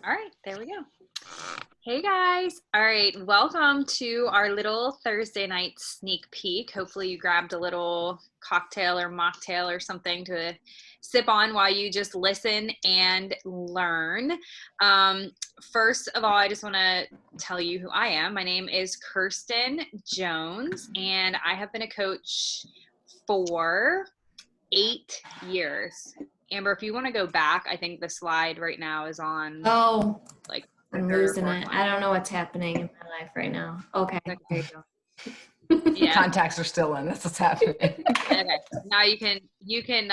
All right, there we go. Hey guys. All right, welcome to our little Thursday night sneak peek. Hopefully you grabbed a little cocktail or mocktail or something to sip on while you just listen and learn. Um, First of all, I just want to tell you who I am. My name is Kirsten Jones, and I have been a coach for 8 years. Amber, if you want to go back, I think the slide right now is on Oh, like the I'm third or losing fourth it. one. I don't know what's happening in my life right now. Okay. Okay. There you go. Yeah. Contacts are still in. That's what's happening. Okay. Now you can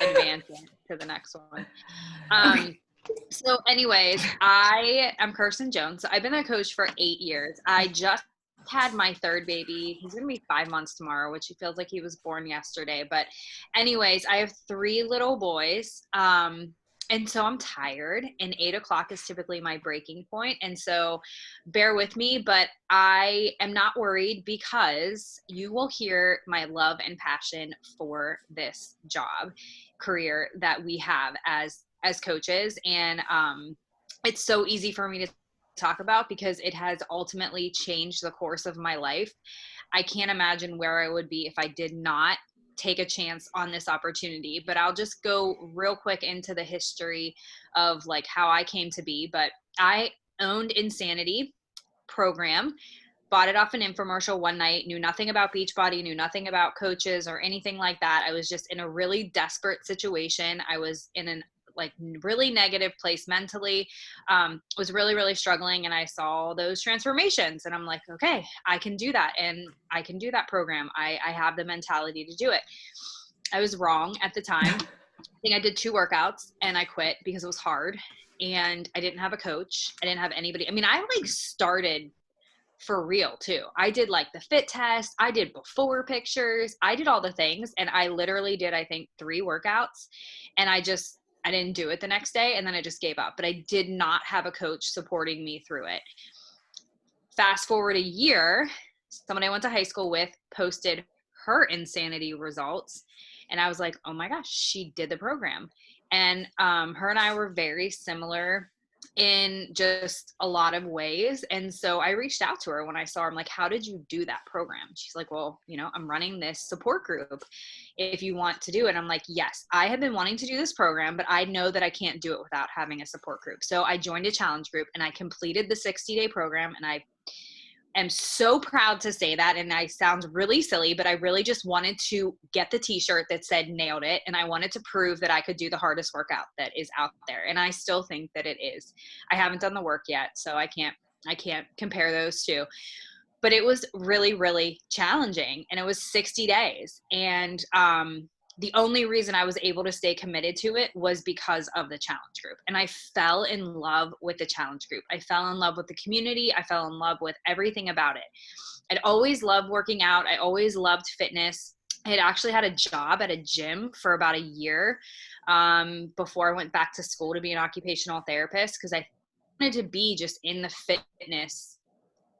advance it to the next one. So anyways, I am Kirsten Jones. I've been a coach for 8 years. I just had my third baby. He's gonna be 5 months tomorrow, which he feels like he was born yesterday. But anyways, I have three little boys. And so I'm tired, and 8 o'clock is typically my breaking point. And so bear with me, but I am not worried because you will hear my love and passion for this job career that we have as coaches. And it's so easy for me to talk about because it has ultimately changed the course of my life. I can't imagine where I would be if I did not take a chance on this opportunity. But I'll just go real quick into the history of like how I came to be. But I owned Insanity program, bought it off an infomercial one night, knew nothing about Beachbody, knew nothing about coaches or anything like that. I was just in a really desperate situation. I was in an like really negative place mentally, was really, really struggling. And I saw those transformations and I'm like, okay, I can do that. And I can do that program. I have the mentality to do it. I was wrong at the time. I think I did 2 workouts and I quit because it was hard and I didn't have a coach. I didn't have anybody. I mean, I like started for real too. I did like the fit test. I did before pictures. I did all the things. And I literally did, I think 3 workouts and I didn't do it the next day. And then I just gave up, but I did not have a coach supporting me through it. Fast forward a year, someone I went to high school with posted her Insanity results. And I was like, oh my gosh, she did the program. And her and I were very similar in just a lot of ways. And so I reached out to her when I saw her. I'm like, how did you do that program? She's like, well, I'm running this support group if you want to do it. I'm like, yes, I have been wanting to do this program, but I know that I can't do it without having a support group. So I joined a challenge group and I completed the 60-day program. And I am so proud to say that. And I sound really silly, but I really just wanted to get the t-shirt that said nailed it. And I wanted to prove that I could do the hardest workout that is out there. And I still think that it is. I haven't done the work yet, so I can't compare those two. But it was really, really challenging. And it was 60 days. And the only reason I was able to stay committed to it was because of the challenge group. And I fell in love with the challenge group. I fell in love with the community. I fell in love with everything about it. I'd always loved working out. I always loved fitness. I had actually had a job at a gym for about a year before I went back to school to be an occupational therapist because I wanted to be just in the fitness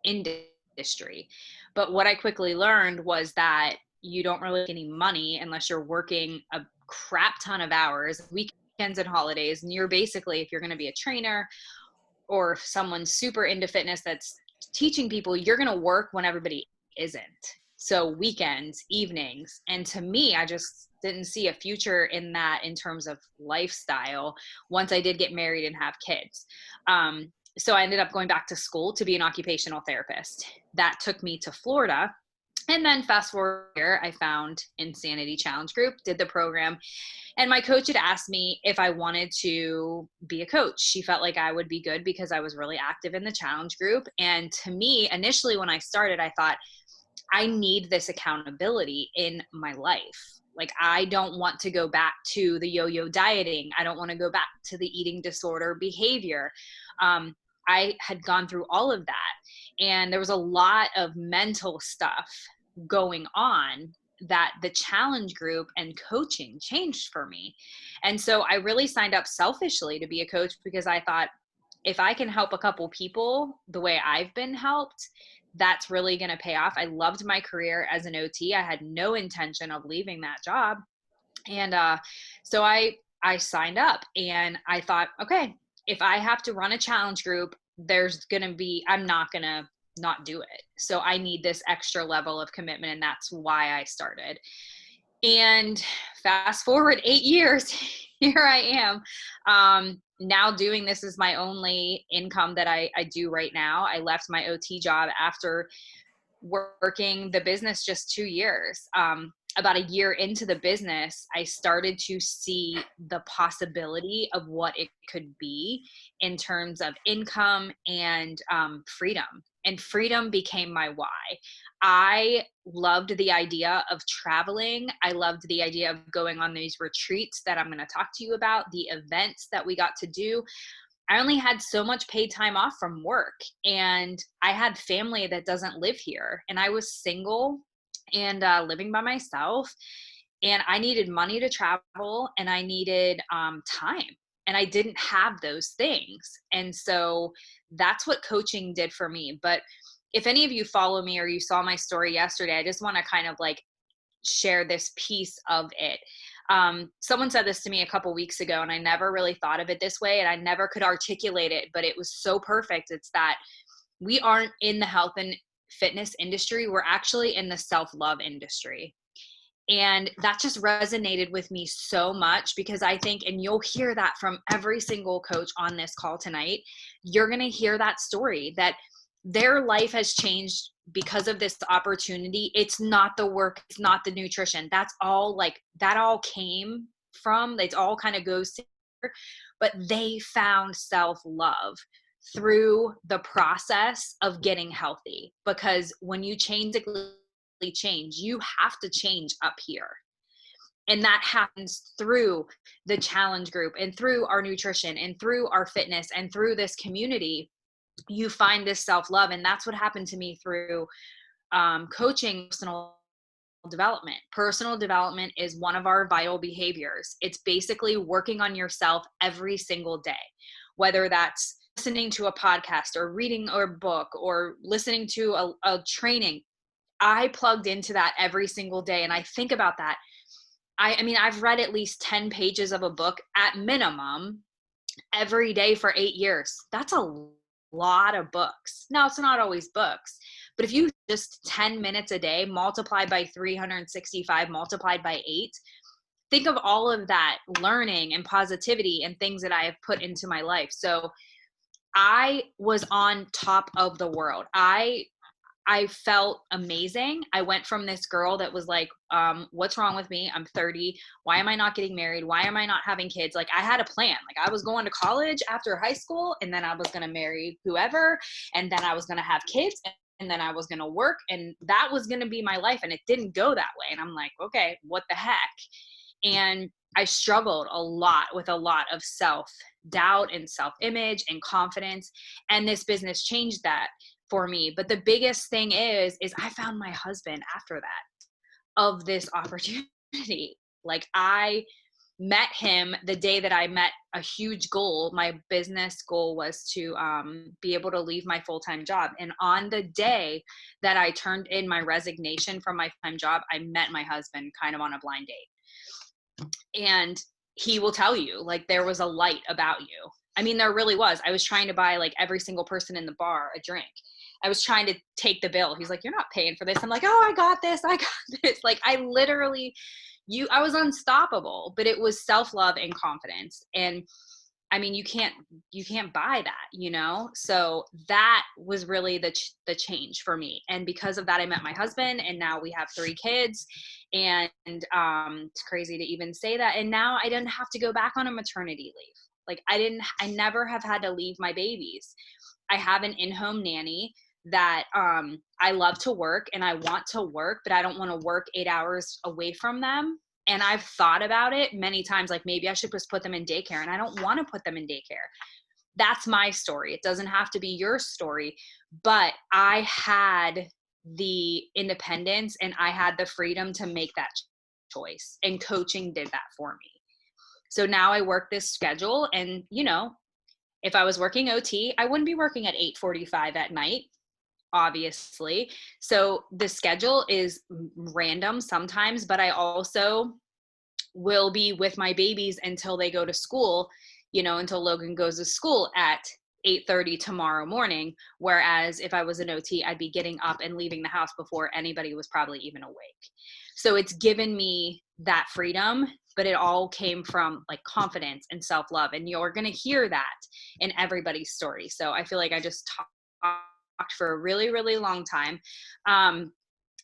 industry. But what I quickly learned was that you don't really get any money unless you're working a crap ton of hours, weekends and holidays. And you're basically, if you're going to be a trainer or if someone's super into fitness that's teaching people, you're going to work when everybody isn't. So weekends, evenings. And to me, I just didn't see a future in that in terms of lifestyle once I did get married and have kids. So I ended up going back to school to be an occupational therapist. That took me to Florida. And then fast forward here, I found Insanity Challenge Group, did the program. And my coach had asked me if I wanted to be a coach. She felt like I would be good because I was really active in the challenge group. And to me, initially when I started, I thought, I need this accountability in my life. Like, I don't want to go back to the yo-yo dieting. I don't want to go back to the eating disorder behavior. I had gone through all of that. And there was a lot of mental stuff going on that the challenge group and coaching changed for me. And so I really signed up selfishly to be a coach because I thought, if I can help a couple people the way I've been helped, that's really going to pay off. I loved my career as an OT. I had no intention of leaving that job. And so I signed up and I thought, okay, if I have to run a challenge group, I'm not going to not do it. So I need this extra level of commitment. And that's why I started. And fast forward 8 years, here I am. Now doing this is my only income that I do right now. I left my OT job after working the business just 2 years. About a year into the business, I started to see the possibility of what it could be in terms of income and freedom. And freedom became my why. I loved the idea of traveling. I loved the idea of going on these retreats that I'm going to talk to you about, the events that we got to do. I only had so much paid time off from work, and I had family that doesn't live here, and I was single and living by myself, and I needed money to travel, and I needed time, and I didn't have those things. And so that's what coaching did for me. But if any of you follow me or you saw my story yesterday, I just want to kind of like share this piece of it. Someone said this to me a couple weeks ago, and I never really thought of it this way, and I never could articulate it, but it was so perfect. It's that we aren't in the health and fitness industry. We're actually in the self-love industry. And that just resonated with me so much, because I think, and you'll hear that from every single coach on this call tonight, you're going to hear that story that their life has changed because of this opportunity. It's not the work, it's not the nutrition. That's all, like, that all came from, it all kind of goes together, but they found self-love through the process of getting healthy. Because when you change, you have to change up here. And that happens through the challenge group and through our nutrition and through our fitness and through this community. You find this self-love. And that's what happened to me through coaching. Personal development is one of our vital behaviors. It's basically working on yourself every single day, whether that's listening to a podcast or reading a book or listening to a training. I plugged into that every single day. And I think about that. I mean, I've read at least 10 pages of a book at minimum every day for 8 years. That's a lot of books. Now, it's not always books, but if you just 10 minutes a day multiplied by 365 multiplied by 8, think of all of that learning and positivity and things that I have put into my life. So I was on top of the world. I felt amazing. I went from this girl that was like, what's wrong with me? I'm 30. Why am I not getting married? Why am I not having kids? Like, I had a plan. Like, I was going to college after high school, and then I was going to marry whoever, and then I was going to have kids, and then I was going to work, and that was going to be my life. And it didn't go that way. And I'm like, okay, what the heck? And I struggled a lot with a lot of self-doubt and self-image and confidence. And this business changed that for me. But the biggest thing is I found my husband after that, of this opportunity. Like, I met him the day that I met a huge goal. My business goal was to be able to leave my full-time job. And on the day that I turned in my resignation from my full-time job, I met my husband kind of on a blind date. And he will tell you, like, there was a light about you. I mean, there really was. I was trying to buy like every single person in the bar a drink. I was trying to take the bill. He's like, you're not paying for this. I'm like, oh, I got this. Like, I was unstoppable, but it was self-love and confidence. And I mean, you can't buy that, you know? So that was really the change for me. And because of that, I met my husband, and now we have 3 kids, and it's crazy to even say that. And now I didn't have to go back on a maternity leave. Like, I never have had to leave my babies. I have an in-home nanny that I love to work, and I want to work, but I don't want to work 8 hours away from them. And I've thought about it many times, like, maybe I should just put them in daycare, and I don't want to put them in daycare. That's my story. It doesn't have to be your story, but I had the independence and I had the freedom to make that choice, and coaching did that for me. So now I work this schedule, and, you know, if I was working OT, I wouldn't be working at 8:45 at night, obviously. So the schedule is random sometimes, but I also will be with my babies until they go to school, until Logan goes to school at 8:30 tomorrow morning. Whereas if I was an OT, I'd be getting up and leaving the house before anybody was probably even awake. So it's given me that freedom, but it all came from like confidence and self-love. And you're going to hear that in everybody's story. So I feel like I just talked for a really, really long time.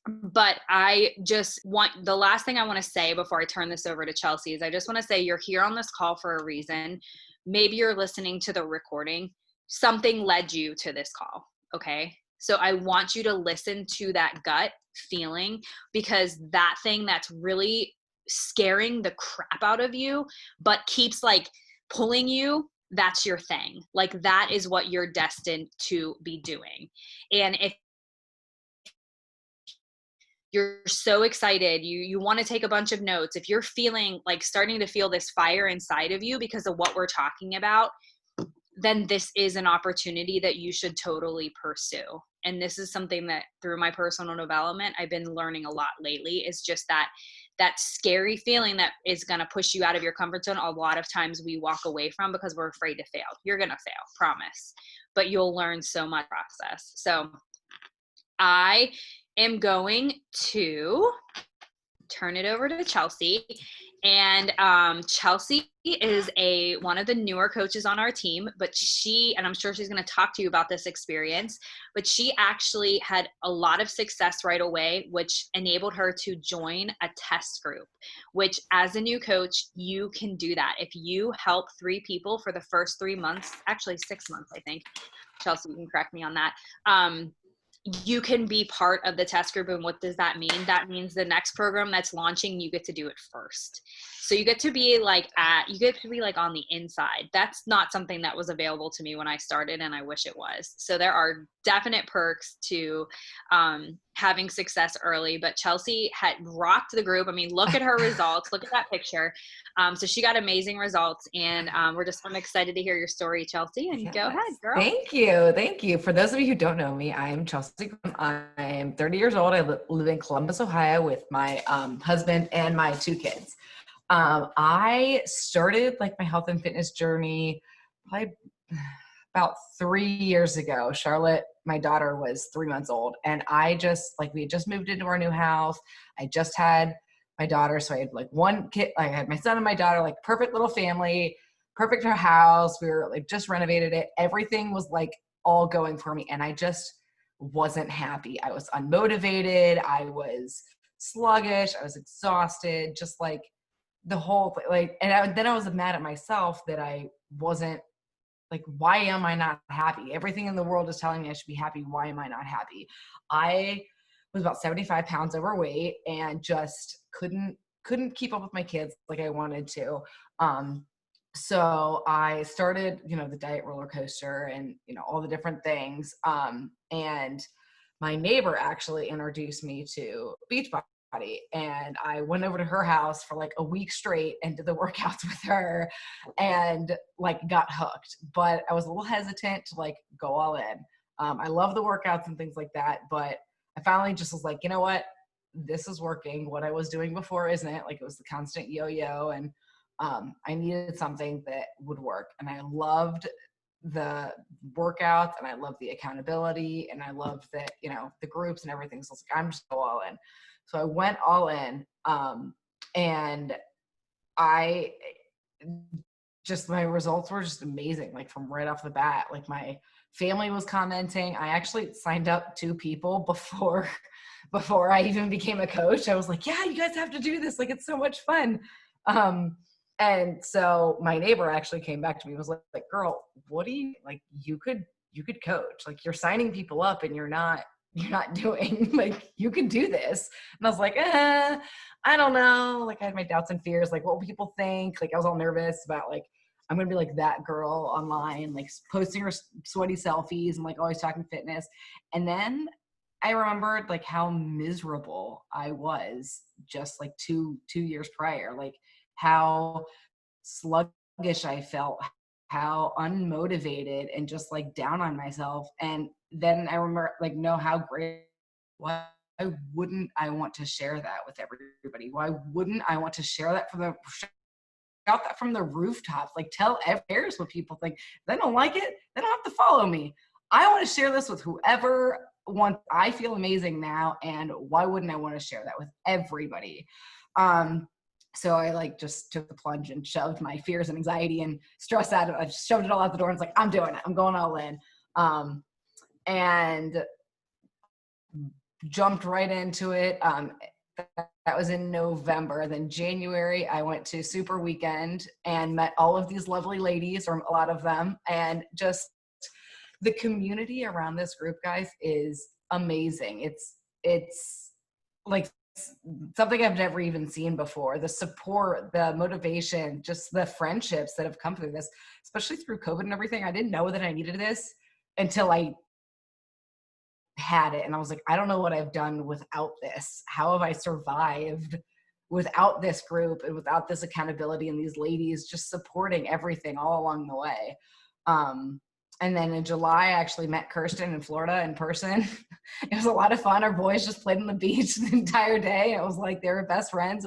But I just want, the last thing I want to say before I turn this over to Chelsea is I just want to say you're here on this call for a reason. Maybe you're listening to the recording. Something led you to this call. Okay. So I want you to listen to that gut feeling, because that thing that's really scaring the crap out of you, but keeps like pulling you, that's your thing. Like that is what you're destined to be doing. And if you're so excited, you want to take a bunch of notes, if you're feeling like starting to feel this fire inside of you because of what we're talking about, then this is an opportunity that you should totally pursue. And this is something that through my personal development, I've been learning a lot lately, is just that scary feeling that is going to push you out of your comfort zone. A lot of times we walk away from because we're afraid to fail. You're going to fail, promise, but you'll learn so much process. So I am going to turn it over to Chelsea. And Chelsea is one of the newer coaches on our team, but and I'm sure she's going to talk to you about this experience, but she actually had a lot of success right away, which enabled her to join a test group, which as a new coach, you can do that. If you help 3 people for the first 3 months, actually 6 months, I think, Chelsea, you can correct me on that. You can be part of the test group. And what does that mean? That means the next program that's launching, you get to do it first. So you get to be like on the inside. That's not something that was available to me when I started, and I wish it was. So there are definite perks to having success early, but Chelsea had rocked the group. I mean, look at her results, look at that picture. So she got amazing results, and I'm excited to hear your story, Chelsea, and Yes. Go ahead, girl. Thank you. Thank you. For those of you who don't know me, I'm Chelsea. I'm 30 years old. I live in Columbus, Ohio with my husband and my 2 kids. I started like my health and fitness journey probably about 3 years ago. Charlotte, my daughter, was 3 months old, and we had just moved into our new house. I just had my daughter, so I had like 1 kid. I had my son and my daughter, like perfect little family, perfect house. We were like just renovated it. Everything was like all going for me, and I just wasn't happy. I was unmotivated. I was sluggish. I was exhausted. Just like the whole like, and then I was mad at myself that I wasn't like, why am I not happy? Everything in the world is telling me I should be happy. Why am I not happy? I was about 75 pounds overweight and just couldn't keep up with my kids like I wanted to. So I started, the diet roller coaster and, all the different things. And my neighbor actually introduced me to Beachbody, and I went over to her house for like a week straight and did the workouts with her and like got hooked, but I was a little hesitant to like go all in. I love the workouts and things like that, but I finally just was like, you know what, this is working. What I was doing before isn't. Like, it was the constant yo-yo, and I needed something that would work. And I loved the workouts, and I loved the accountability, and I loved that, the groups and everything. So I was like, I'm just go all in. So I went all in, and my results were just amazing. Like from right off the bat, like my family was commenting. I actually signed up 2 people before I even became a coach. I was like, yeah, you guys have to do this. Like, it's so much fun. And so my neighbor actually came back to me and was like, girl, what do you like? You could coach. Like, you're signing people up and you're not doing, like, you can do this. And I was like, I don't know. Like, I had my doubts and fears. Like, what will people think? Like, I was all nervous about like, I'm going to be like that girl online, like posting her sweaty selfies and like always talking fitness. And then I remembered like how miserable I was just like two years prior, like how sluggish I felt, how unmotivated and just like down on myself. And then I remember like, no, how great. Why wouldn't I want to share that with everybody? Why wouldn't I want to share that shout that from the rooftops. Like, tell everyone what people think. If they don't like it, they don't have to follow me. I want to share this with whoever wants. I feel amazing now, and why wouldn't I want to share that with everybody? So I like just took the plunge and shoved my fears and anxiety and stress out. I just shoved it all out the door and was like, I'm doing it. I'm going all in. And jumped right into it. That was in November. Then January, I went to Super Weekend and met all of these lovely ladies, or a lot of them. And just the community around this group, guys, is amazing. It's like something I've never even seen before. The support, the motivation, just the friendships that have come through this, especially through COVID and everything. I didn't know that I needed this until I had it. And I was like, I don't know what I've done without this. How have I survived without this group and without this accountability and these ladies just supporting everything all along the way? And then in July, I actually met Kirsten in Florida in person. It was a lot of fun. Our boys just played on the beach the entire day. It was like they were best friends.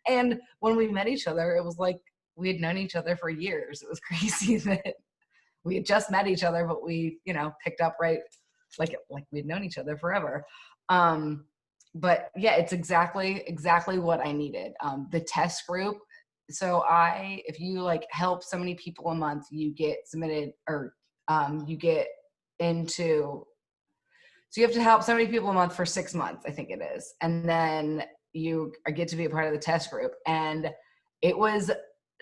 And when we met each other, it was like we had known each other for years. It was crazy that we had just met each other, but we, picked up right like we'd known each other forever. But yeah, it's exactly what I needed. The test group. So if you like help so many people a month, you get submitted, or you get into, so you have to help so many people a month for 6 months, I think it is. And then you get to be a part of the test group. And it was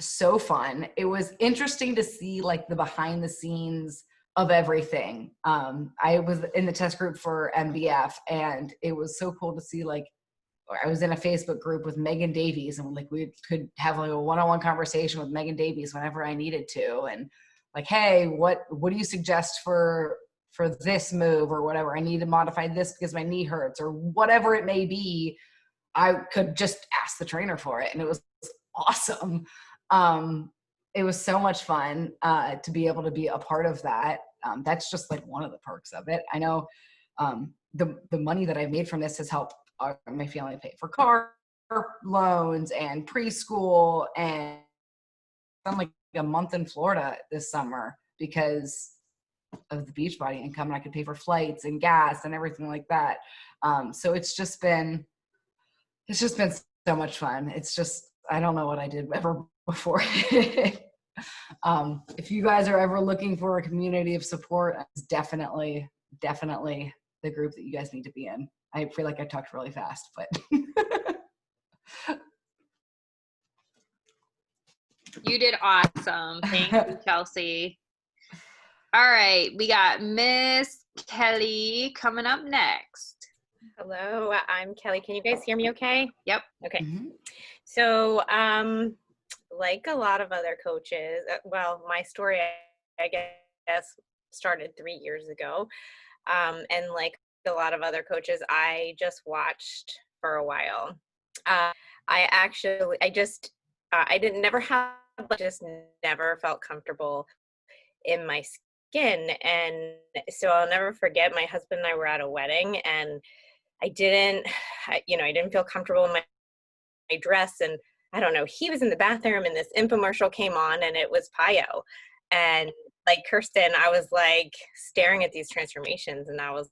so fun. It was interesting to see like the behind the scenes of everything. I was in the test group for MBF, and it was so cool to see, like, I was in a Facebook group with Megan Davies, and like we could have like a one-on-one conversation with Megan Davies whenever I needed to. And like, hey, what do you suggest for this move or whatever? I need to modify this because my knee hurts, or whatever it may be. I could just ask the trainer for it, and it was awesome. It was so much fun to be able to be a part of that. That's just like one of the perks of it. I know the money that I've made from this has helped my family pay for car loans and preschool, and I'm like a month in Florida this summer because of the Beachbody income, and I could pay for flights and gas and everything like that. So it's just been so much fun. It's just, I don't know what I did ever before. If you guys are ever looking for a community of support, it's definitely the group that you guys need to be in. I feel like I talked really fast, but You did awesome. Thank you, Chelsea. All right, we got Miss Kelly coming up next. Hello, I'm Kelly. Can you guys hear me okay? Yep. Okay. Mhm. So, like a lot of other coaches, my story, I guess, started 3 years ago. And like a lot of other coaches, I just watched for a while. I just never felt comfortable in my skin. And so I'll never forget, my husband and I were at a wedding, and I didn't feel comfortable in my dress. And I don't know, he was in the bathroom and this infomercial came on, and it was PiYo. And like Kirsten, I was like staring at these transformations, and I was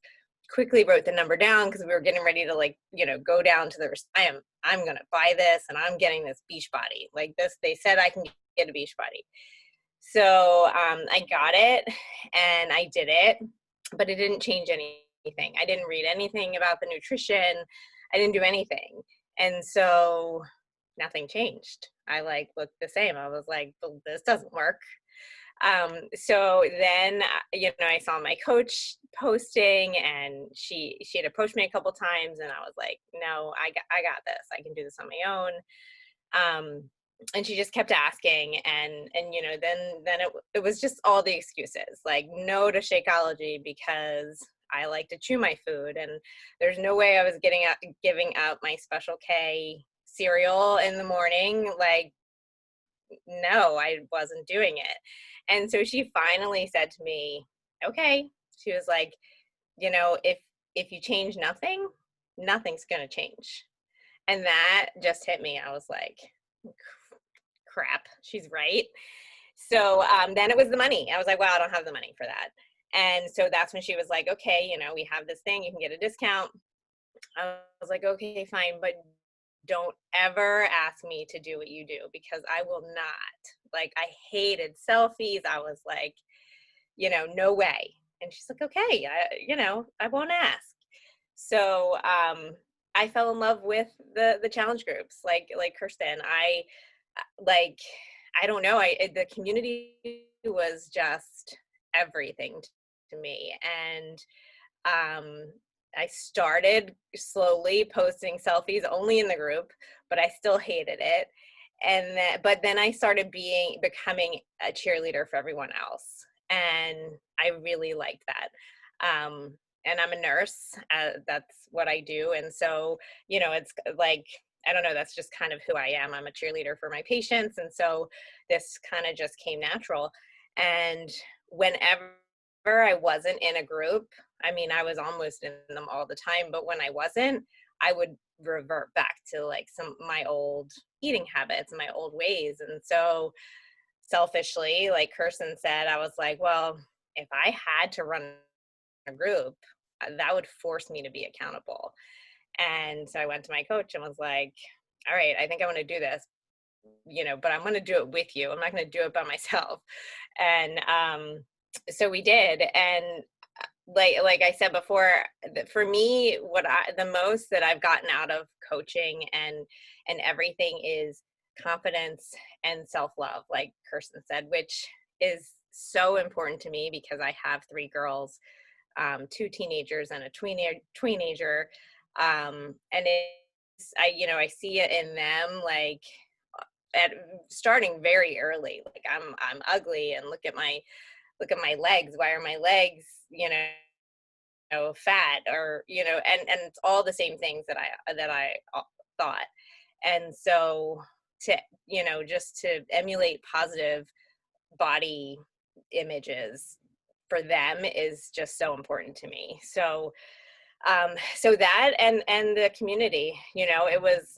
quickly wrote the number down because we were getting ready to go down to I'm going to buy this, and I'm getting this Beachbody. Like this, they said I can get a Beachbody. So I got it and I did it, but it didn't change anything. I didn't read anything about the nutrition. I didn't do anything. And so nothing changed. I looked the same. I was like, well, this doesn't work. So then, I saw my coach posting, and she had approached me a couple times, and I was like, no, I got this. I can do this on my own. And she just kept asking, and then it was just all the excuses, like no to Shakeology because I like to chew my food, and there's no way I was giving up my Special K cereal in the morning. Like, no, I wasn't doing it. And so she finally said to me, okay, she was like, if you change nothing, nothing's going to change. And that just hit me. I was like, crap, she's right. So then it was the money. I was like, well, I don't have the money for that. And so that's when she was like, okay, you know, we have this thing, you can get a discount. I was like, okay, fine, but don't ever ask me to do what you do, because I will not. Like, I hated selfies. I was like, you know, no way. And she's like, okay, I won't ask. So I fell in love with the challenge groups, like Kirsten. I don't know. The community was just everything to me. And I started slowly posting selfies only in the group, but I still hated it. But then I started becoming a cheerleader for everyone else. And I really liked that. And I'm a nurse. That's what I do. And so, you know, it's like, I don't know, that's just kind of who I am. I'm a cheerleader for my patients. And so this kind of just came natural. And whenever I wasn't in a group, I mean, I was almost in them all the time, but when I wasn't, I would revert back to like my old eating habits and my old ways. And so selfishly, like Kirsten said, I was like, well, if I had to run a group, that would force me to be accountable. And so I went to my coach and was like, all right, I think I want to do this, you know, but I'm going to do it with you. I'm not going to do it by myself. And so we did. And like I said before, for me, the most that I've gotten out of coaching and everything is confidence and self-love, like Kirsten said, which is so important to me because I have 3 girls, 2 teenagers and a tweenager. And I see it in them, like starting very early. Like I'm ugly, and look at my legs. Why are my legs, fat, or, and it's all the same things that I thought. And so just to emulate positive body images for them is just so important to me. So that and the community, it was,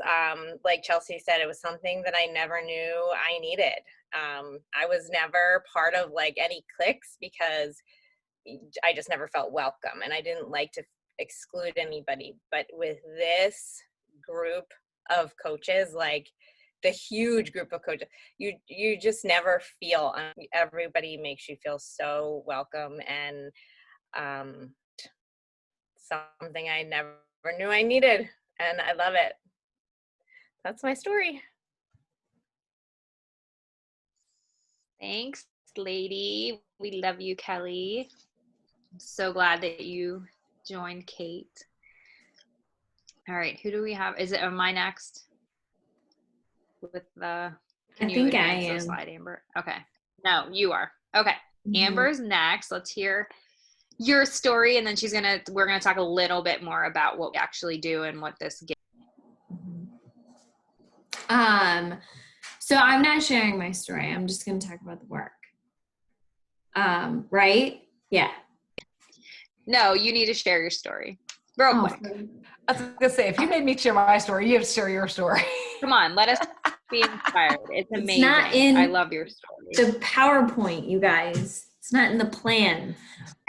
like Chelsea said, it was something that I never knew I needed. I was never part of like any cliques because I just never felt welcome, and I didn't like to exclude anybody. But with this group of coaches, like the huge group of coaches, you just never feel, everybody makes you feel so welcome, and something I never knew I needed, and I love it. That's my story. Thanks, lady. We love you, Kelly. I'm so glad that you joined Kate. All right, who do we have? Am I next? With the, I think I am. Slide, Amber. Okay. No, you are. Okay. Mm-hmm. Amber's next. Let's hear your story, and then we're gonna talk a little bit more about what we actually do and what this gives. So I'm not sharing my story. I'm just gonna talk about the work. Right? Yeah. No, you need to share your story real quick. I was gonna say, if you made me share my story, you have to share your story. Come on, let us be inspired. It's amazing. I love your story. The PowerPoint, you guys. It's not in the plan.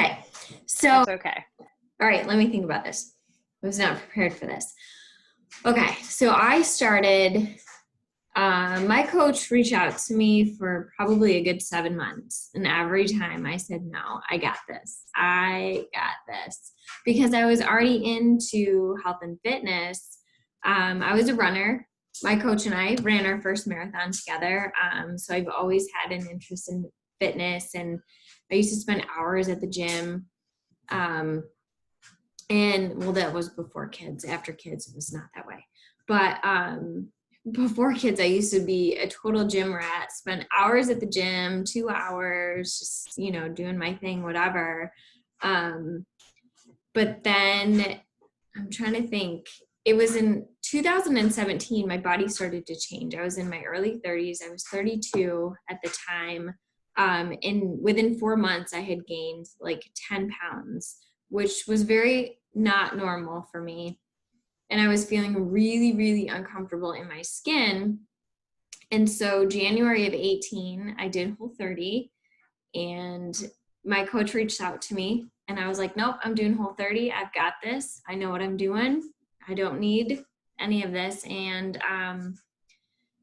Okay. So that's okay. All right, let me think about this. I was not prepared for this. Okay, so I started, my coach reached out to me for probably a good 7 months. And every time I said, no, I got this. Because I was already into health and fitness. I was a runner. My coach and I ran our first marathon together. So I've always had an interest in fitness, and I used to spend hours at the gym. That was before kids. After kids, it was not that way. But before kids, I used to be a total gym rat, spend hours at the gym, 2 hours, just, doing my thing, whatever. But then I'm trying to think. It was in 2017, my body started to change. I was in my early 30s. I was 32 at the time. And within 4 months, I had gained like 10 pounds, which was very not normal for me. And I was feeling really, really uncomfortable in my skin. And so January of 18, I did Whole30, and my coach reached out to me and I was like, nope, I'm doing Whole30. I've got this. I know what I'm doing. I don't need any of this. And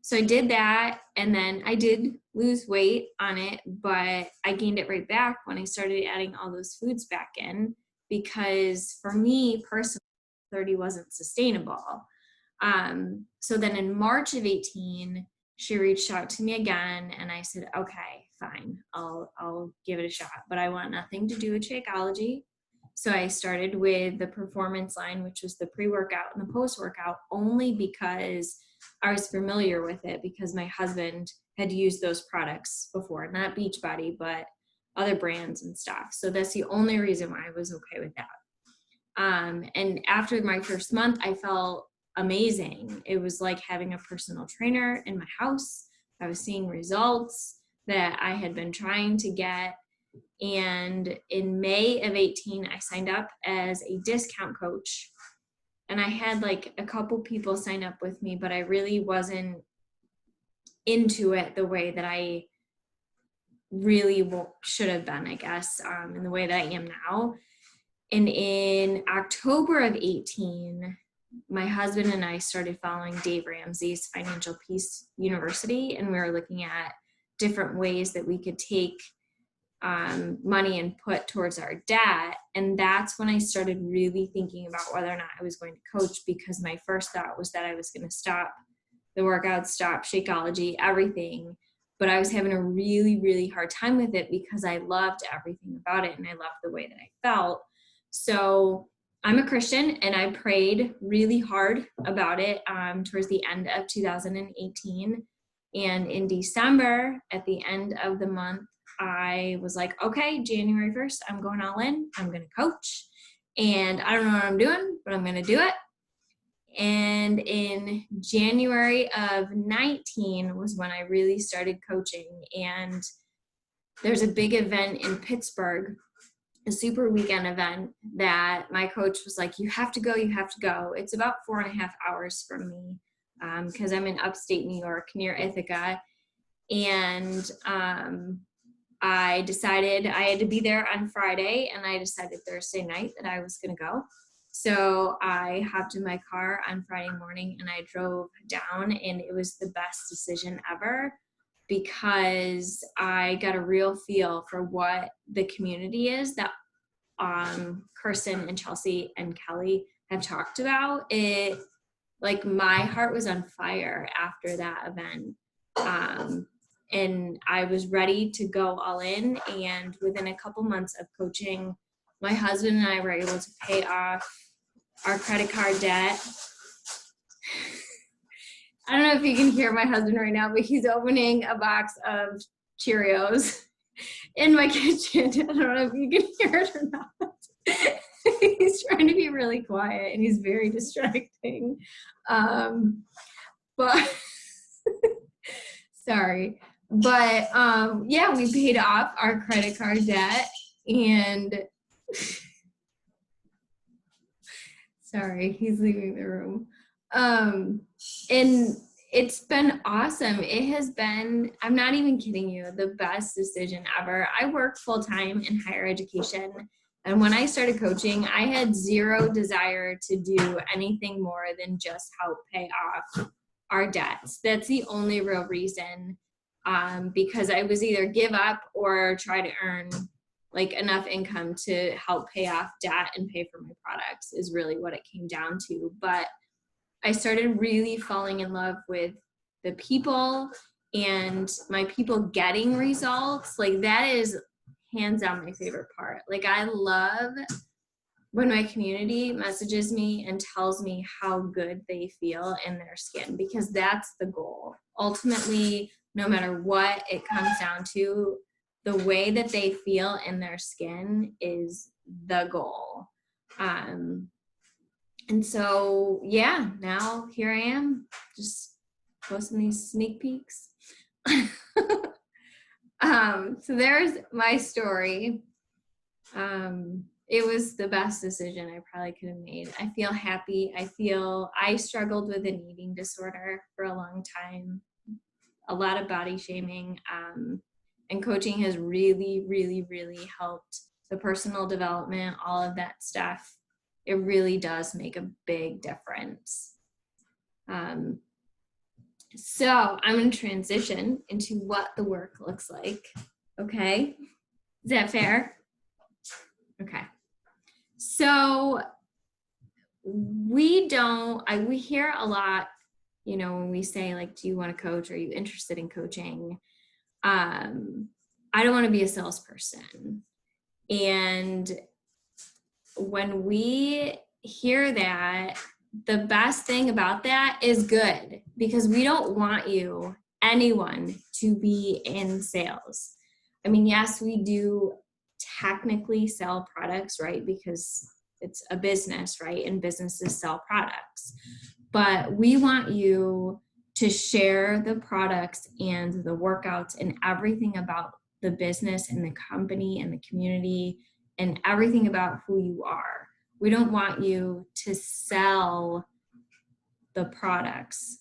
so I did that, and then I did lose weight on it, but I gained it right back when I started adding all those foods back in, because for me personally, 30 wasn't sustainable. So then in March of 18, she reached out to me again, and I said, okay, fine, I'll give it a shot, but I want nothing to do with Shakeology. So I started with the performance line, which was the pre-workout and the post-workout, only because I was familiar with it, because my husband had used those products before, not Beachbody, but other brands and stuff. So that's the only reason why I was okay with that. And after my first month, I felt amazing. It was like having a personal trainer in my house. I was seeing results that I had been trying to get. And in May of 18, I signed up as a discount coach. And I had like a couple people sign up with me, but I really wasn't into it the way that I really should have been, I guess, in the way that I am now. And in October of 18, my husband and I started following Dave Ramsey's Financial Peace University, and we were looking at different ways that we could take money and put towards our debt. And that's when I started really thinking about whether or not I was going to coach, because my first thought was that I was going to stop the workouts, stop Shakeology, everything. But I was having a really, really hard time with it because I loved everything about it and I loved the way that I felt. So I'm a Christian, and I prayed really hard about it towards the end of 2018. And in December, at the end of the month, I was like, okay, January 1st, I'm going all in. I'm going to coach. And I don't know what I'm doing, but I'm going to do it. And in January of 19 was when I really started coaching. And there's a big event in Pittsburgh, a super weekend event, that my coach was like, you have to go, you have to go. It's about 4.5 hours from me, because I'm in upstate New York near Ithaca. And I decided I had to be there on Friday, and I decided Thursday night that I was going to go. So I hopped in my car on Friday morning and I drove down, and it was the best decision ever, because I got a real feel for what the community is that Kirsten and Chelsea and Kelly have talked about. It, like, my heart was on fire after that event. And I was ready to go all in. And within a couple months of coaching, my husband and I were able to pay off our credit card debt. I don't know if you can hear my husband right now, but he's opening a box of Cheerios in my kitchen. I don't know if you can hear it or not. He's trying to be really quiet and he's very distracting. But sorry. But yeah, we paid off our credit card debt, and sorry, he's leaving the room. And it's been awesome. It has been, I'm not even kidding you, the best decision ever. I work full time in higher education. And when I started coaching, I had zero desire to do anything more than just help pay off our debts. That's the only real reason, because I was either give up or try to earn like enough income to help pay off debt and pay for my products is really what it came down to. But I started really falling in love with the people and my people getting results. Like, that is hands down my favorite part. Like, I love when my community messages me and tells me how good they feel in their skin, because that's the goal. Ultimately, no matter what it comes down to, the way that they feel in their skin is the goal. And so, yeah, now here I am, just posting these sneak peeks. So there's my story. It was the best decision I probably could have made. I feel happy. I struggled with an eating disorder for a long time. a lot of body shaming, and coaching has really, really, really helped the personal development, all of that stuff. It really does make a big difference. So I'm going to transition into what the work looks like. Okay. Is that fair? Okay. So we hear a lot, you know, when we say like, do you want to coach? Are you interested in coaching? I don't want to be a salesperson. And when we hear that, the best thing about that is good, because we don't want anyone to be in sales. I mean, yes, we do technically sell products, right? Because it's a business, right? And businesses sell products. But we want you to share the products and the workouts and everything about the business and the company and the community and everything about who you are. We don't want you to sell the products.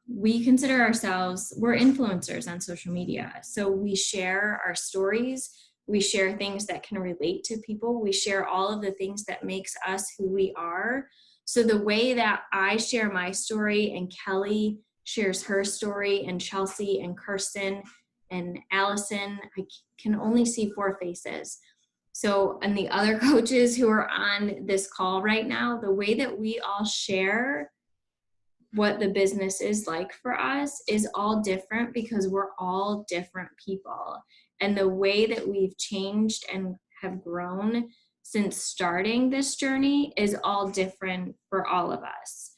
We consider ourselves, we're influencers on social media. So we share our stories. We share things that can relate to people. We share all of the things that makes us who we are. So the way that I share my story and Kelly shares her story and Chelsea and Kirsten and Allison, I can only see 4 faces. So, and the other coaches who are on this call right now, the way that we all share what the business is like for us is all different, because we're all different people. And the way that we've changed and have grown since starting this journey is all different for all of us.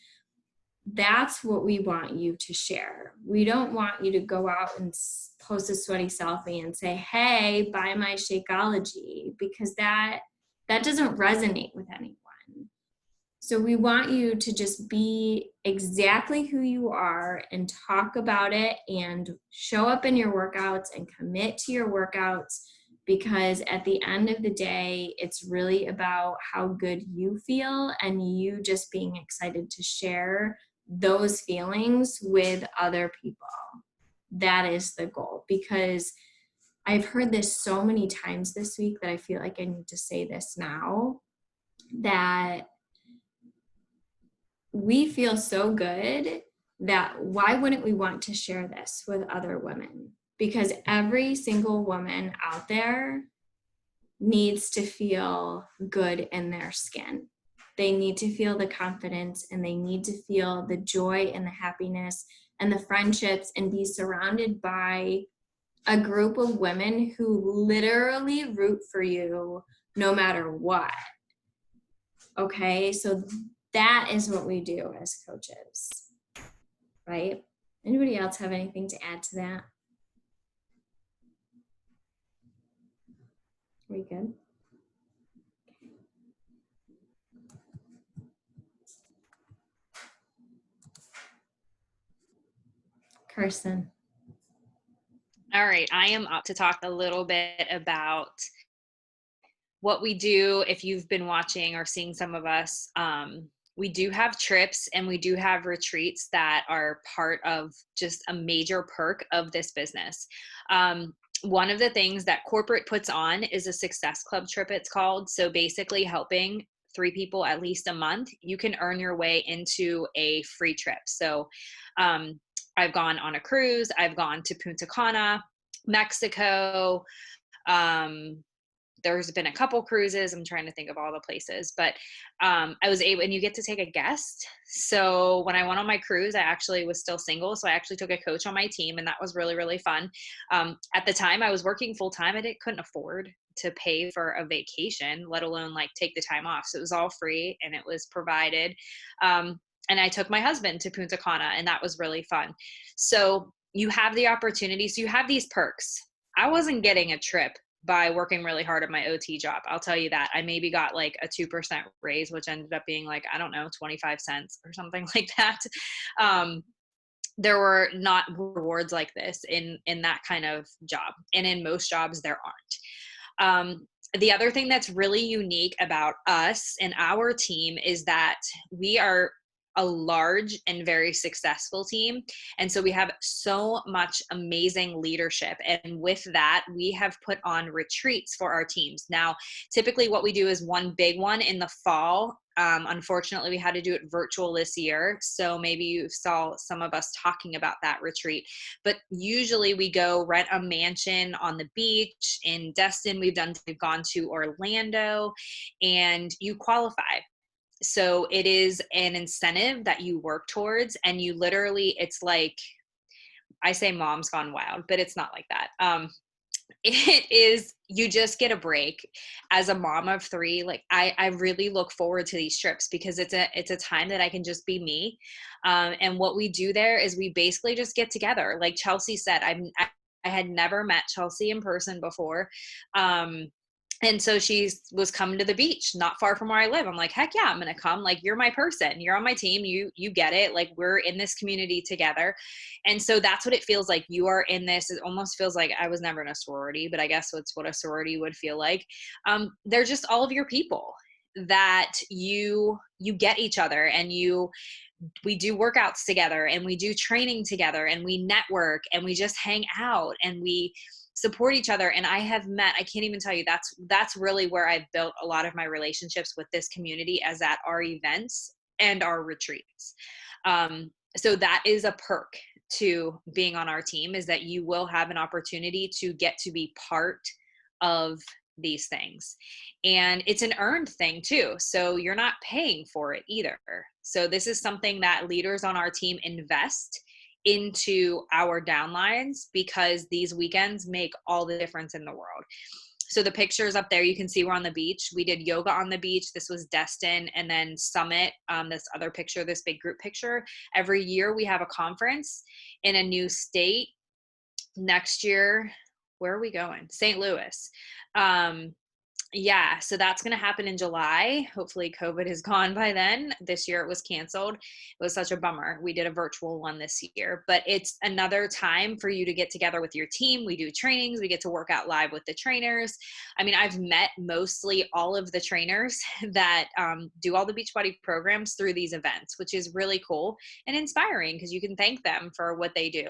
That's what we want you to share. We don't want you to go out and post a sweaty selfie and say, hey, buy my Shakeology, because that doesn't resonate with anyone. So we want you to just be exactly who you are and talk about it and show up in your workouts and commit to your workouts, because at the end of the day, it's really about how good you feel and you just being excited to share those feelings with other people. That is the goal, because I've heard this so many times this week that I feel like I need to say this now, that we feel so good that why wouldn't we want to share this with other women? Because every single woman out there needs to feel good in their skin. They need to feel the confidence, and they need to feel the joy and the happiness and the friendships, and be surrounded by a group of women who literally root for you no matter what. Okay, so that is what we do as coaches, right? Anybody else have anything to add to that? Are we good? Kirsten. All right, I am up to talk a little bit about what we do. If you've been watching or seeing some of us, we do have trips and we do have retreats that are part of just a major perk of this business. One of the things that corporate puts on is a Success Club trip, it's called. So basically helping 3 people at least a month, you can earn your way into a free trip. So I've gone on a cruise, I've gone to Punta Cana, Mexico, there's been a couple cruises. I'm trying to think of all the places, but I was able, and you get to take a guest. So when I went on my cruise, I actually was still single. So I actually took a coach on my team, and that was really, really fun. At the time I was working full time. I couldn't afford to pay for a vacation, let alone like take the time off. So it was all free and it was provided. And I took my husband to Punta Cana, and that was really fun. So you have the opportunity. So you have these perks. I wasn't getting a trip by working really hard at my OT job. I'll tell you that. I maybe got like a 2% raise, which ended up being like, I don't know, 25 cents or something like that. There were not rewards like this in that kind of job. And in most jobs, there aren't. The other thing that's really unique about us and our team is that we are a large and very successful team. And so we have so much amazing leadership. And with that, we have put on retreats for our teams. Now, typically what we do is one big one in the fall. Unfortunately, we had to do it virtual this year. So maybe you saw some of us talking about that retreat. But usually we go rent a mansion on the beach in Destin. We've gone to Orlando, and you qualify. So it is an incentive that you work towards, and you literally, it's like, I say mom's gone wild, but it's not like that. It is, you just get a break. As a mom of 3, like I really look forward to these trips because it's a time that I can just be me. And what we do there is we basically just get together. Like Chelsea said, I had never met Chelsea in person before. And so she was coming to the beach not far from where I live. I'm like, heck yeah, I'm going to come. Like, you're my person. You're on my team. You get it. Like, we're in this community together. And so that's what it feels like. You are in this. It almost feels like I was never in a sorority, but I guess that's what a sorority would feel like. They're just all of your people that you get each other, and we do workouts together, and we do training together, and we network, and we just hang out, and we support each other. And I have met, I can't even tell you, that's really where I've built a lot of my relationships with this community, as at our events and our retreats. So that is a perk to being on our team, is that you will have an opportunity to get to be part of these things. And it's an earned thing too. So you're not paying for it either. So this is something that leaders on our team invest into our downlines, because these weekends make all the difference in the world. So the pictures up there, you can see we're on the beach. We did yoga on the beach. This was Destin. And then Summit, this other picture, this big group picture. Every year we have a conference in a new state. Next year, where are we going? St. Louis. Yeah, so that's going to happen in July. Hopefully COVID is gone by then. This year it was canceled. It was such a bummer. We did a virtual one this year, but it's another time for you to get together with your team. We do trainings. We get to work out live with the trainers. I mean, I've met mostly all of the trainers that do all the Beachbody programs through these events, which is really cool and inspiring, because you can thank them for what they do.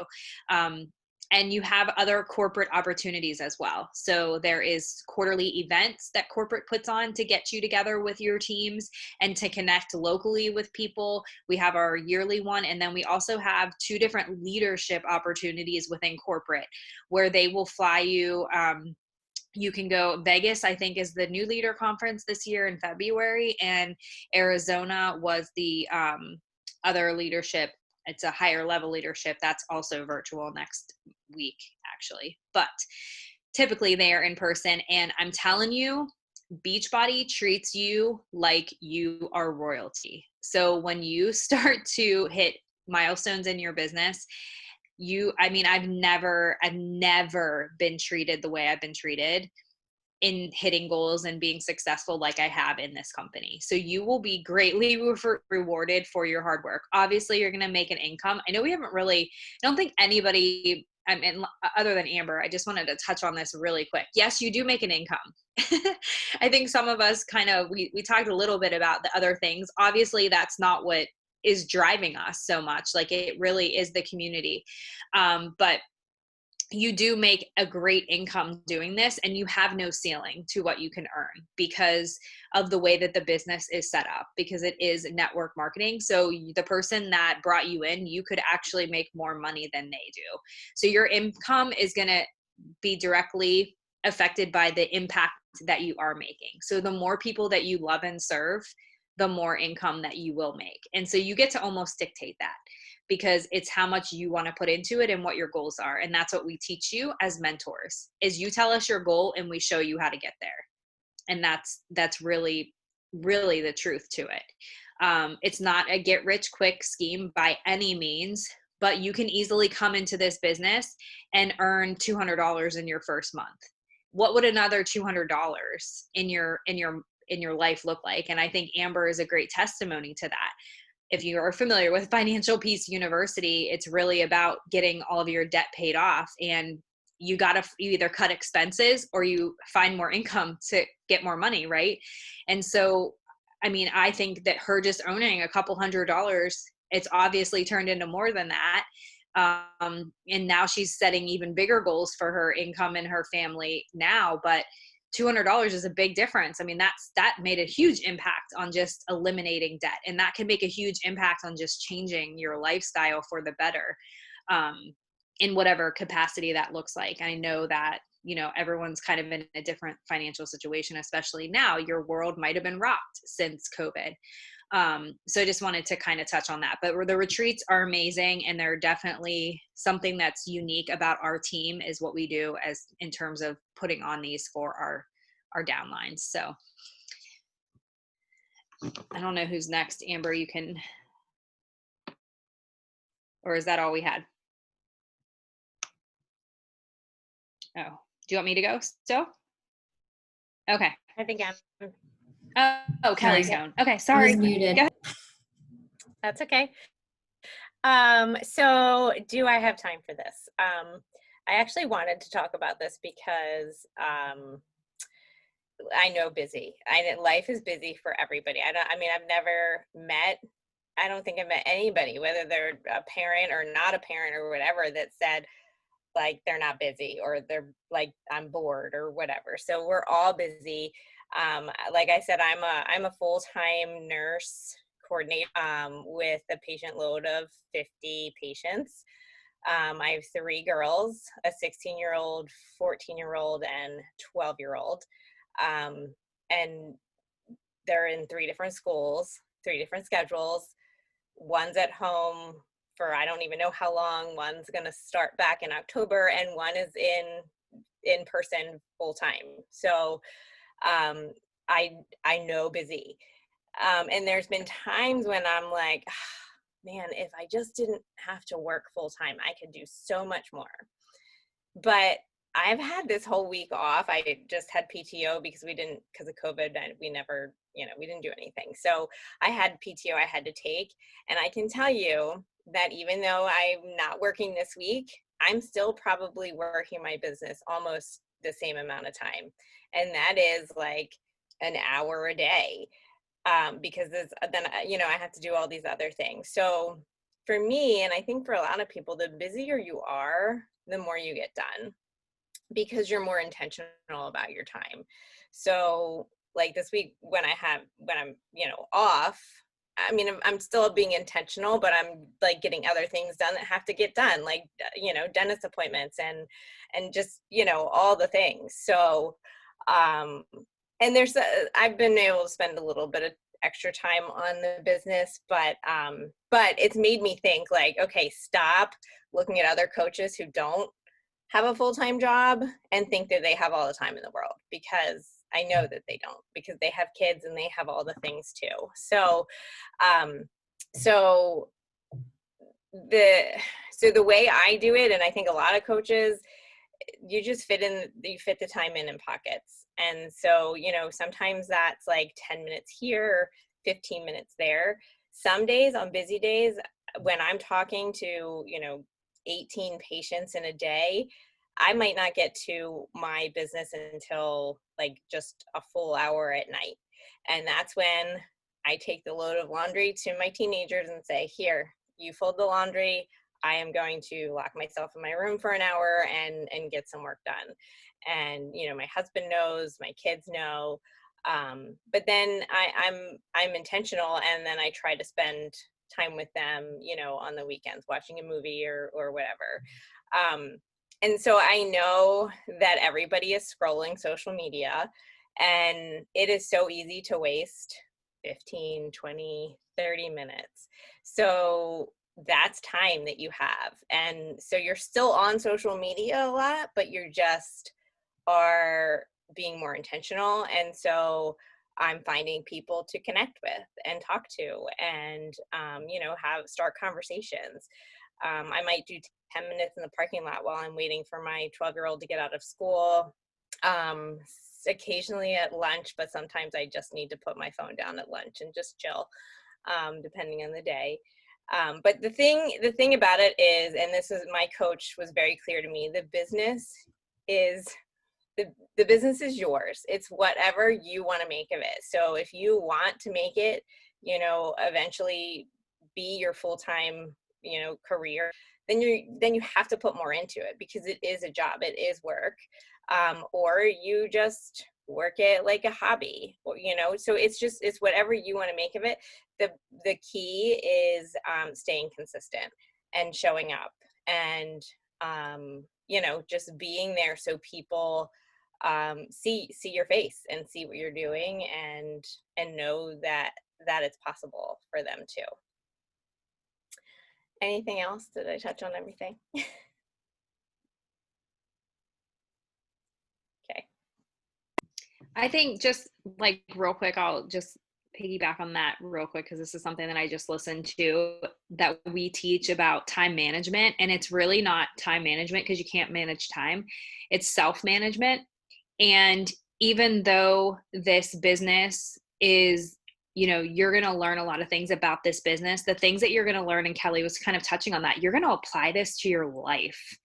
And you have other corporate opportunities as well. So there is quarterly events that corporate puts on to get you together with your teams and to connect locally with people. We have our yearly one. And then we also have 2 different leadership opportunities within corporate, where they will fly you. You can go, Vegas, I think, is the new leader conference this year in February, and Arizona was the other leadership. It's a higher level leadership that's also virtual next week, actually. But typically they are in person. And I'm telling you, Beachbody treats you like you are royalty. So when you start to hit milestones in your business, I've never been treated the way I've been treated in hitting goals and being successful like I have in this company. So you will be greatly rewarded for your hard work. Obviously, you're going to make an income. I know we haven't really, I don't think anybody, other than Amber, I just wanted to touch on this really quick. Yes, you do make an income. I think some of us we talked a little bit about the other things. Obviously, that's not what is driving us so much. Like, it really is the community. But you do make a great income doing this, and you have no ceiling to what you can earn because of the way that the business is set up, because it is network marketing. So the person that brought you in, you could actually make more money than they do. So your income is going to be directly affected by the impact that you are making. So the more people that you love and serve, the more income that you will make. And so you get to almost dictate that, because it's how much you want to put into it and what your goals are. And that's what we teach you as mentors, is you tell us your goal and we show you how to get there. And that's really, really the truth to it. It's not a get rich quick scheme by any means, but you can easily come into this business and earn $200 in your first month. What would another $200 in your life look like? And I think Amber is a great testimony to that. If you are familiar with Financial Peace University, it's really about getting all of your debt paid off, and you either cut expenses or you find more income to get more money, right? And so I mean, I think that her just owning a couple $100, it's obviously turned into more than that. And now she's setting even bigger goals for her income and her family now. But $200 is a big difference. I mean, that made a huge impact on just eliminating debt, and that can make a huge impact on just changing your lifestyle for the better, in whatever capacity that looks like. I know that, you know, everyone's kind of in a different financial situation, especially now. Your world might have been rocked since COVID. So I just wanted to kind of touch on that. But the retreats are amazing, and they're definitely something that's unique about our team is what we do as in terms of putting on these for our downlines. So I don't know who's next. Amber, you can, or is that all we had? Oh, do you want me to go still? Okay. I think I'm. Oh, Kelly's going. Okay, sorry. I was muted. Go ahead. That's okay. So do I have time for this? I actually wanted to talk about this because I know busy. Life is busy for everybody. I don't think I've met anybody, whether they're a parent or not a parent or whatever, that said like they're not busy or they're like, I'm bored or whatever. So we're all busy. Like I said, I'm a full-time nurse coordinator with a patient load of 50 patients. I have 3 girls, a 16-year-old, 14-year-old, and 12-year-old. And they're in 3 different schools, 3 different schedules. One's at home for I don't even know how long. One's going to start back in October, and one is in person full time. So I know busy. And there's been times when I'm like, man, if I just didn't have to work full time, I could do so much more. But I've had this whole week off. I just had PTO because of COVID, and we didn't do anything. So I had PTO I had to take. And I can tell you that even though I'm not working this week, I'm still probably working my business almost the same amount of time. And that is like an hour a day. Because then I have to do all these other things. So for me, and I think for a lot of people, the busier you are, the more you get done, because you're more intentional about your time. So like this week when I'm off, I mean, I'm still being intentional, but I'm like getting other things done that have to get done, like, dentist appointments and just, all the things. So, and I've been able to spend a little bit of extra time on the business, but it's made me think like, okay, stop looking at other coaches who don't have a full-time job and think that they have all the time in the world, because I know that they don't, because they have kids and they have all the things too. So, the way I do it, and I think a lot of coaches, you just fit the time in pockets. And so, sometimes that's like 10 minutes here, 15 minutes there. Some days, on busy days, when I'm talking to, 18 patients in a day, I might not get to my business until like just a full hour at night. And that's when I take the load of laundry to my teenagers and say, here, you fold the laundry. I am going to lock myself in my room for an hour and get some work done. And, my husband knows, my kids know. But then I'm intentional, and then I try to spend time with them, on the weekends, watching a movie or whatever. And so I know that everybody is scrolling social media, and it is so easy to waste 15, 20, 30 minutes. So that's time that you have. And so you're still on social media a lot, but you're just are being more intentional. And so I'm finding people to connect with and talk to and, start conversations. I might do 10 minutes in the parking lot while I'm waiting for my 12-year-old to get out of school. Occasionally at lunch, but sometimes I just need to put my phone down at lunch and just chill, depending on the day. But the thing about it is, and this is, my coach was very clear to me, the business is the business is yours. It's whatever you want to make of it. So if you want to make it, you know, eventually be your full-time, you know, career, then you have to put more into it, because it is a job, it is work. Or you just work it like a hobby, or, you know, so it's whatever you want to make of it. The key is staying consistent and showing up, and you know, just being there so people see your face and see what you're doing, and know that it's possible for them too. Anything else? Did I touch on everything? Okay. I think just like real quick, I'll just piggyback on that real quick, because this is something that I just listened to that we teach about time management. And it's really not time management, because you can't manage time. It's self-management. And even though this business is, you know, you're going to learn a lot of things about this business, the things that you're going to learn, and Kelly was kind of touching on that, you're going to apply this to your life,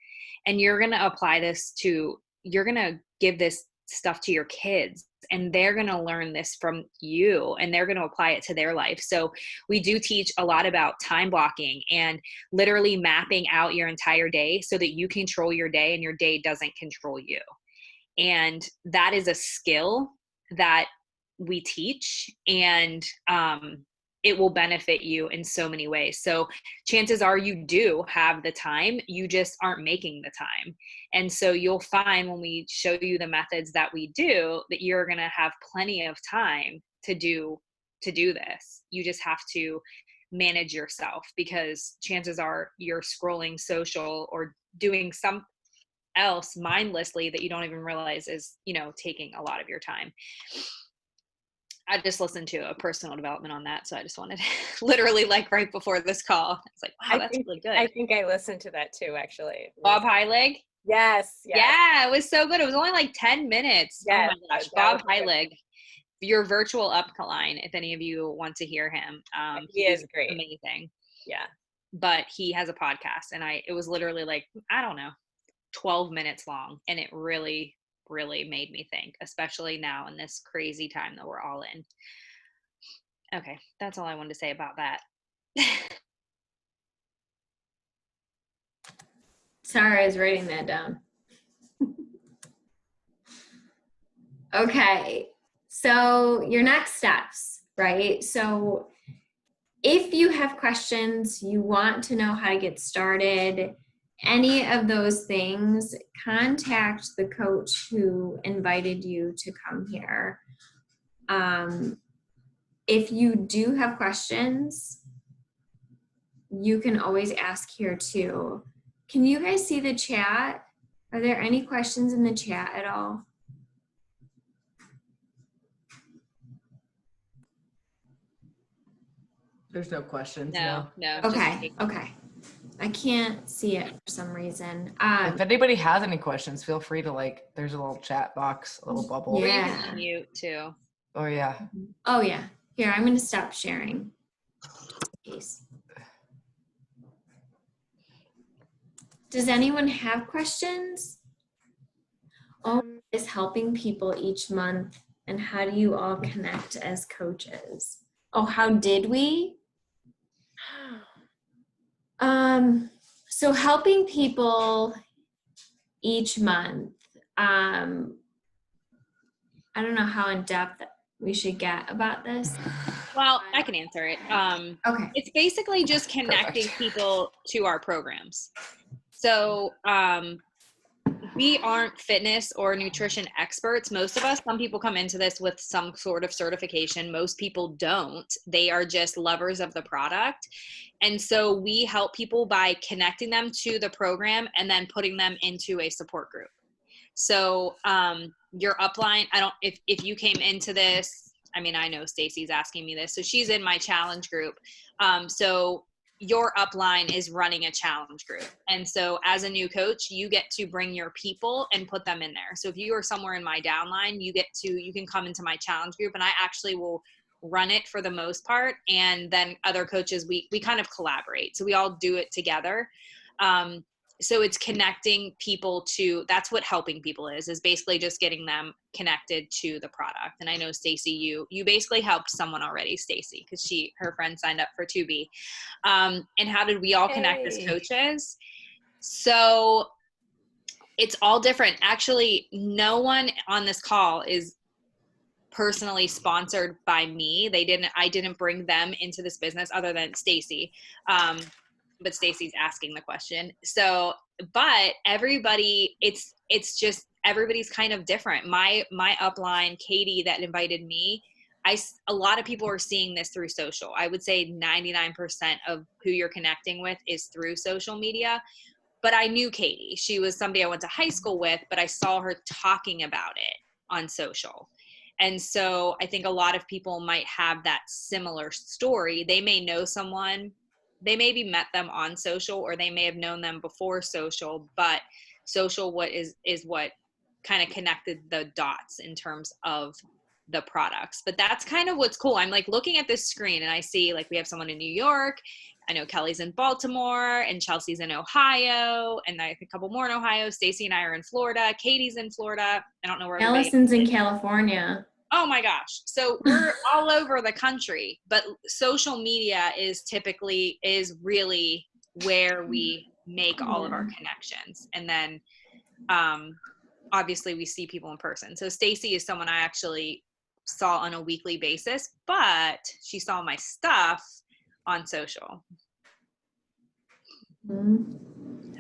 and you're going to apply this to, you're going to give this stuff to your kids, and they're going to learn this from you, and they're going to apply it to their life. So we do teach a lot about time blocking and literally mapping out your entire day so that you control your day and your day doesn't control you. And that is a skill that we teach, and it will benefit you in so many ways. So chances are you do have the time, you just aren't making the time. And so you'll find when we show you the methods that we do, that you're going to have plenty of time to do this. You just have to manage yourself, because chances are you're scrolling social or doing some else mindlessly that you don't even realize is, you know, taking a lot of your time. I just listened to a personal development on that, so I just wanted to, literally like right before this call, it's like, wow, that's really good. I think I listened to that too, actually. Bob Heilig. Yes. Yeah, it was so good. It was only like 10 minutes. Yes, oh my gosh, Bob Heilig, your virtual upline, if any of you want to hear him. He is great. Amazing. Yeah. But he has a podcast, and it was literally like, I don't know, 12 minutes long, and it really made me think, especially now in this crazy time that we're all in. Okay, that's all I wanted to say about that. Sorry, I was writing that down. Okay, so your next steps, right? So if you have questions, you want to know how to get started, any of those things, contact the coach who invited you to come here. If you do have questions, you can always ask here too. Can you guys see the chat? Are there any questions in the chat at all? There's no questions. No. Okay. I can't see it for some reason. If anybody has any questions, feel free to like, there's a little chat box, a little bubble. Yeah. You can mute too. Oh yeah. Oh yeah. Here, I'm going to stop sharing. Peace. Does anyone have questions? Oh, is helping people each month, and how do you all connect as coaches? Oh, how did we? So helping people each month. I don't know how in depth we should get about this. Well, I can answer it. Okay. It's basically just connecting people to our programs. So we aren't fitness or nutrition experts. Most of us, some people come into this with some sort of certification. Most people don't. They are just lovers of the product. And so we help people by connecting them to the program and then putting them into a support group. So your upline, if you came into this, I mean, I know Stacy's asking me this. So she's in my challenge group. So your upline is running a challenge group. And so as a new coach, you get to bring your people and put them in there. So if you are somewhere in my downline, you can come into my challenge group, and I actually will run it for the most part. And then other coaches, we kind of collaborate. So we all do it together. so it's connecting people to, that's what helping people is basically just getting them connected to the product. And I know Stacy, you basically helped someone already, Stacy, because her friend signed up for Tubi. And how did we all connect as coaches? So it's all different. Actually, no one on this call is personally sponsored by me. I didn't bring them into this business other than Stacy. But Stacy's asking the question. So, but everybody, it's just, everybody's kind of different. My upline, Katie, that invited me, a lot of people are seeing this through social. I would say 99% of who you're connecting with is through social media. But I knew Katie. She was somebody I went to high school with, but I saw her talking about it on social. And so I think a lot of people might have that similar story. They may know someone, they maybe met them on social, or they may have known them before social, but social is what kind of connected the dots in terms of the products. But that's kind of what's cool. I'm like looking at this screen and I see like we have someone in New York. I know Kelly's in Baltimore and Chelsea's in Ohio, and I think a couple more in Ohio. Stacy and I are in Florida. Katie's in Florida. I don't know where Allison's in California. Oh my gosh. So we're all over the country, but social media is really where we make all of our connections. And then obviously we see people in person. So Stacy is someone I actually saw on a weekly basis, but she saw my stuff on social.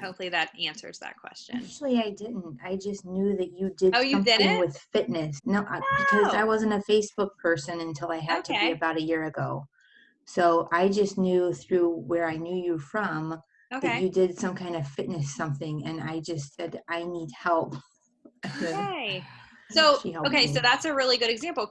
Hopefully that answers that question. Actually, I didn't. I just knew that you did you something didn't? with fitness. No, because I wasn't a Facebook person until I had to be Okay. about a year ago. So I just knew through where I knew you from that you did some kind of fitness something, and I just said, I need help. Yay. So, She helped okay, me. so that's a really good example.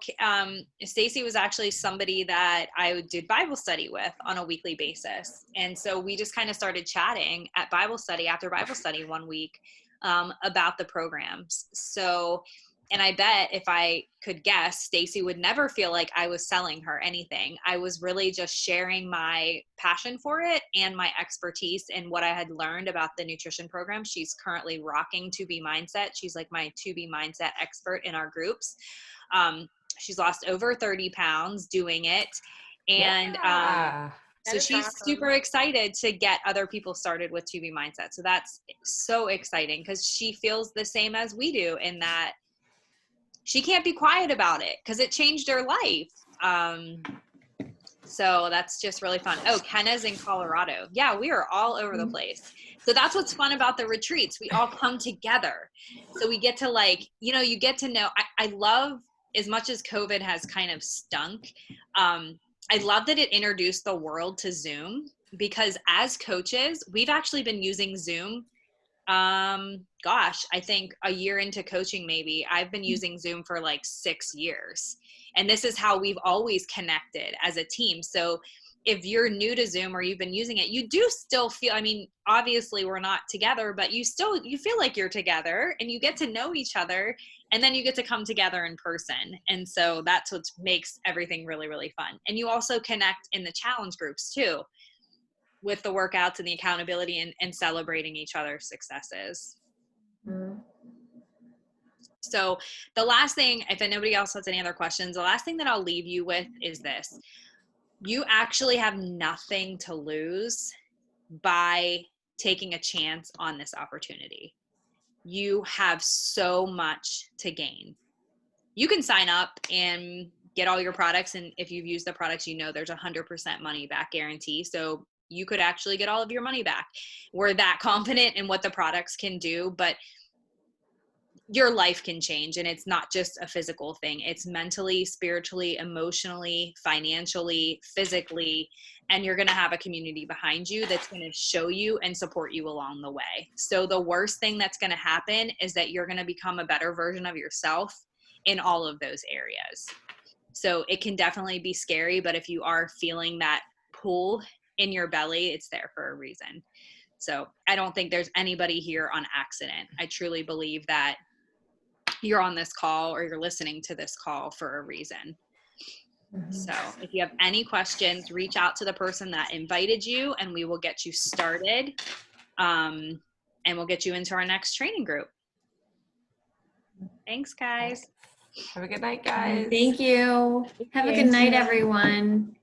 Stacy was actually somebody that I did Bible study with on a weekly basis. And so we just kind of started chatting at Bible study, after Bible study one week, about the programs. So, and I bet if I could guess, Stacy would never feel like I was selling her anything. I was really just sharing my passion for it and my expertise in what I had learned about the nutrition program. She's currently rocking Tubi Mindset. She's like my Tubi Mindset expert in our groups. She's lost over 30 pounds doing it. And so she's super excited to get other people started with Tubi Mindset. So that's so exciting because she feels the same as we do in that she can't be quiet about it because it changed her life. So that's just really fun. Oh, Kenna's in Colorado. Yeah, we are all over the place. So that's what's fun about the retreats. We all come together. So we get to you get to know, I love, as much as COVID has kind of stunk, I love that it introduced the world to Zoom, because as coaches, we've actually been using Zoom. I think a year into coaching, maybe I've been using Zoom for like 6 years, and this is how we've always connected as a team. So if you're new to Zoom or you've been using it, you do still feel, obviously we're not together, but you feel like you're together and you get to know each other, and then you get to come together in person. And so that's what makes everything really, really fun. And you also connect in the challenge groups too, with the workouts and the accountability and celebrating each other's successes. So the last thing, if nobody else has any other questions, the last thing that I'll leave you with is this. You actually have nothing to lose by taking a chance on this opportunity. You have so much to gain. You can sign up and get all your products, and if you've used the products, there's 100% money back guarantee. So you could actually get all of your money back. We're that confident in what the products can do, but your life can change, and it's not just a physical thing. It's mentally, spiritually, emotionally, financially, physically, and you're going to have a community behind you that's going to show you and support you along the way. So the worst thing that's going to happen is that you're going to become a better version of yourself in all of those areas. So it can definitely be scary, but if you are feeling that pull in your belly, it's there for a reason. So I don't think there's anybody here on accident. I truly believe that you're on this call or you're listening to this call for a reason. So if you have any questions, reach out to the person that invited you and we will get you started. and we'll get you into our next training group. Thanks, guys. Have a good night, guys. Thank you. Have a you. good night, everyone.